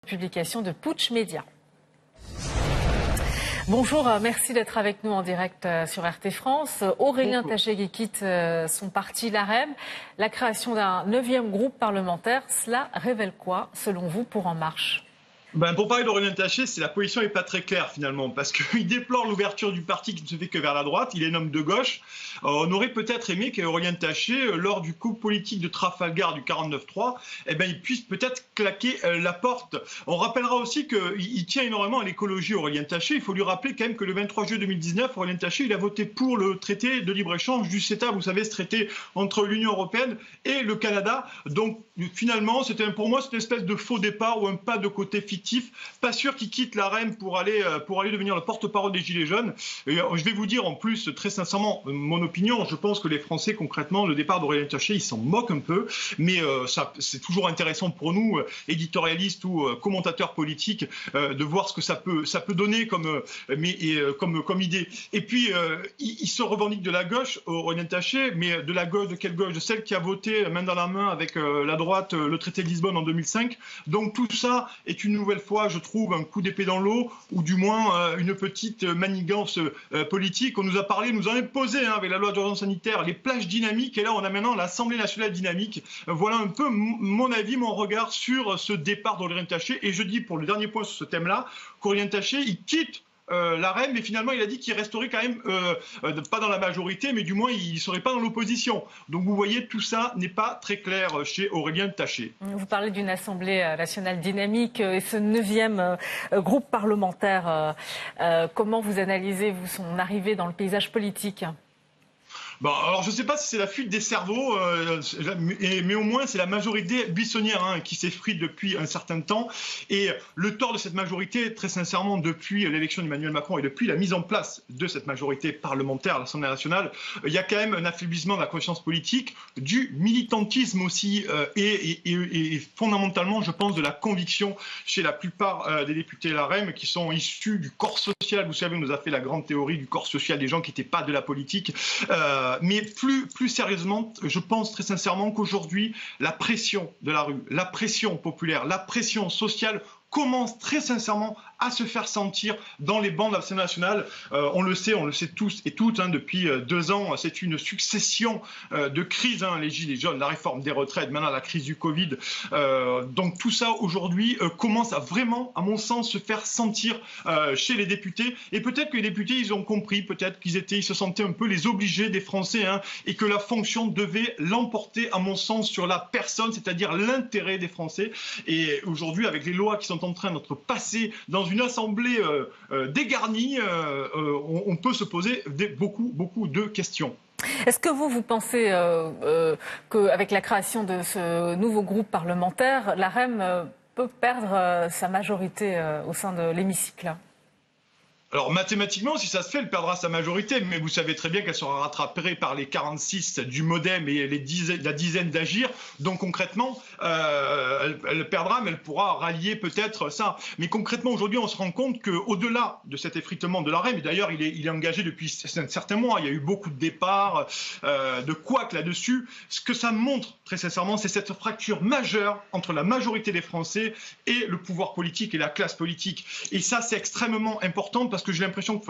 Publication de Putsch Média. Bonjour, merci d'être avec nous en direct sur RT France. Aurélien Taché qui quitte son parti l'AREM. La création d'un 9e groupe parlementaire, cela révèle quoi, selon vous, pour En Marche ? Pour parler d'Aurélien Taché, la position n'est pas très claire finalement, parce qu'il déplore l'ouverture du parti qui ne se fait que vers la droite. Il est un homme de gauche. On aurait peut-être aimé qu'Aurélien Taché, lors du coup politique de Trafalgar du 49-3, il puisse peut-être claquer la porte. On rappellera aussi qu'il tient énormément à l'écologie, Aurélien Taché. Il faut lui rappeler quand même que le 23 juillet 2019, Aurélien Taché, il a voté pour le traité de libre-échange du CETA. Vous savez, ce traité entre l'Union européenne et le Canada. Donc finalement, pour moi, c'est une espèce de faux départ ou un pas de côté fictif. Pas sûr qu'il quitte l'AREM pour aller devenir le porte-parole des Gilets jaunes. Et je vais vous dire en plus, très sincèrement, mon opinion, je pense que les Français, concrètement, le départ d'Aurélien Taché, ils s'en moquent un peu. Mais c'est toujours intéressant pour nous, éditorialistes ou commentateurs politiques, de voir ce que ça peut donner comme idée. Et puis, il se revendique de la gauche, Aurélien Taché, mais de la gauche, de quelle gauche ? De celle qui a voté main dans la main avec la droite le traité de Lisbonne en 2005. Donc tout ça est une nouvelle fois, je trouve, un coup d'épée dans l'eau, ou du moins une petite manigance politique. On nous a parlé, nous en a posé avec la loi d'urgence sanitaire, les plages dynamiques, et là on a maintenant l'Assemblée nationale dynamique. Voilà un peu mon avis, mon regard sur ce départ d'Aurélien Taché. Et je dis, pour le dernier point sur ce thème-là, qu'Aurélien Taché, il quitte l'AREM, mais finalement il a dit qu'il resterait quand même pas dans la majorité, mais du moins il ne serait pas dans l'opposition. Donc vous voyez, tout ça n'est pas très clair chez Aurélien Taché. Vous parlez d'une Assemblée nationale dynamique et ce 9e groupe parlementaire. Comment vous analysez-vous son arrivée dans le paysage politique ? Alors je ne sais pas si c'est la fuite des cerveaux, mais au moins c'est la majorité buissonnière qui s'effrite depuis un certain temps. Et le tort de cette majorité, très sincèrement, depuis l'élection d'Emmanuel Macron et depuis la mise en place de cette majorité parlementaire à l'Assemblée nationale, il y a quand même un affaiblissement de la conscience politique, du militantisme aussi, et fondamentalement, je pense, de la conviction chez la plupart des députés LaREM qui sont issus du corps social. Vous savez, on nous a fait la grande théorie du corps social, des gens qui n'étaient pas de la politique. Mais plus sérieusement, je pense très sincèrement qu'aujourd'hui, la pression de la rue, la pression populaire, la pression sociale commence très sincèrement à se faire sentir dans les bancs de l'Assemblée nationale. On le sait tous et toutes, depuis 2 ans, c'est une succession de crises, les gilets jaunes, la réforme des retraites, maintenant la crise du Covid. Donc tout ça aujourd'hui commence à vraiment, à mon sens, se faire sentir chez les députés. Et peut-être que les députés, ils ont compris, peut-être ils se sentaient un peu les obligés des Français, et que la fonction devait l'emporter, à mon sens, sur la personne, c'est-à-dire l'intérêt des Français. Et aujourd'hui, avec les lois qui sont en train d'être passées dans une assemblée dégarnie, on peut se poser beaucoup de questions. Est-ce que vous pensez qu'avec la création de ce nouveau groupe parlementaire, l'AREM peut perdre sa majorité au sein de l'hémicycle ? Alors mathématiquement, si ça se fait, elle perdra sa majorité, mais vous savez très bien qu'elle sera rattrapée par les 46 du MoDem et la dizaine d'Agir. Donc concrètement, elle perdra, mais elle pourra rallier peut-être ça. Mais concrètement, aujourd'hui, on se rend compte qu'au-delà de cet effritement de l'AREM, et d'ailleurs il est engagé depuis certains mois, il y a eu beaucoup de départs, de couacs là-dessus, ce que ça montre très sincèrement, c'est cette fracture majeure entre la majorité des Français et le pouvoir politique et la classe politique. Et ça, c'est extrêmement important, parce que j'ai l'impression,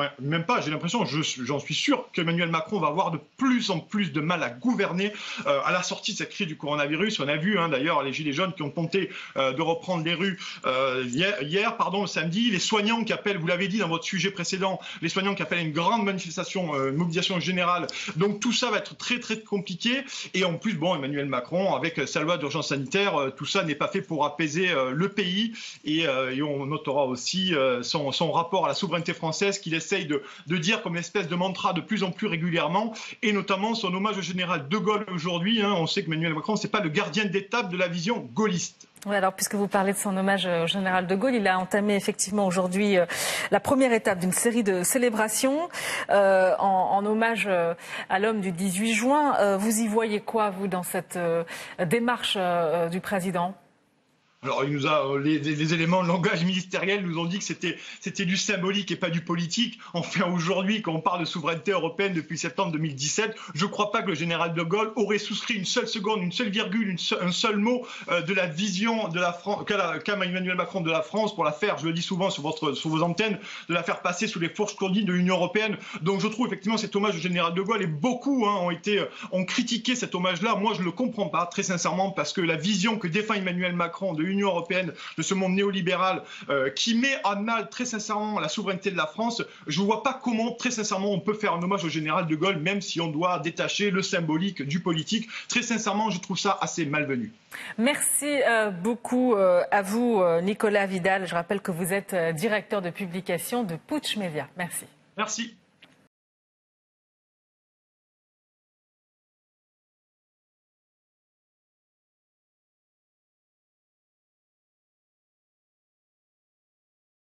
j'en suis sûr qu'Emmanuel Macron va avoir de plus en plus de mal à gouverner à la sortie de cette crise du coronavirus. On a vu d'ailleurs les Gilets jaunes qui ont tenté de reprendre les rues le samedi, les soignants qui appellent, vous l'avez dit dans votre sujet précédent, les soignants qui appellent à une grande manifestation, une mobilisation générale. Donc tout ça va être très très compliqué. Et en plus, Emmanuel Macron, avec sa loi d'urgence sanitaire, tout ça n'est pas fait pour apaiser le pays. Et on notera aussi son rapport à la souveraineté française qu'il essaye de dire comme une espèce de mantra de plus en plus régulièrement, et notamment son hommage au général de Gaulle aujourd'hui. On sait que Emmanuel Macron, c'est pas le gardien d'étape de la vision gaulliste. Oui, alors puisque vous parlez de son hommage au général de Gaulle, il a entamé effectivement aujourd'hui la première étape d'une série de célébrations en hommage à l'homme du 18 juin. Vous y voyez quoi, vous, dans cette démarche du président ? Alors, les éléments de langage ministériel nous ont dit que c'était du symbolique et pas du politique. Enfin, aujourd'hui, quand on parle de souveraineté européenne depuis septembre 2017, je ne crois pas que le général de Gaulle aurait souscrit une seule seconde, une seule virgule, un seul mot de la vision de la France qu'a Emmanuel Macron de la France pour la faire, je le dis souvent sur vos antennes, de la faire passer sous les fourches conduites de l'Union européenne. Donc, je trouve effectivement cet hommage au général de Gaulle, et beaucoup ont critiqué cet hommage-là. Moi, je ne le comprends pas, très sincèrement, parce que la vision que défend Emmanuel Macron de l'Union européenne, de ce monde néolibéral qui met à mal très sincèrement la souveraineté de la France, je ne vois pas comment très sincèrement on peut faire un hommage au général de Gaulle, même si on doit détacher le symbolique du politique. Très sincèrement, je trouve ça assez malvenu. Merci beaucoup à vous, Nicolas Vidal. Je rappelle que vous êtes directeur de publication de Putsch Média. Merci. Merci.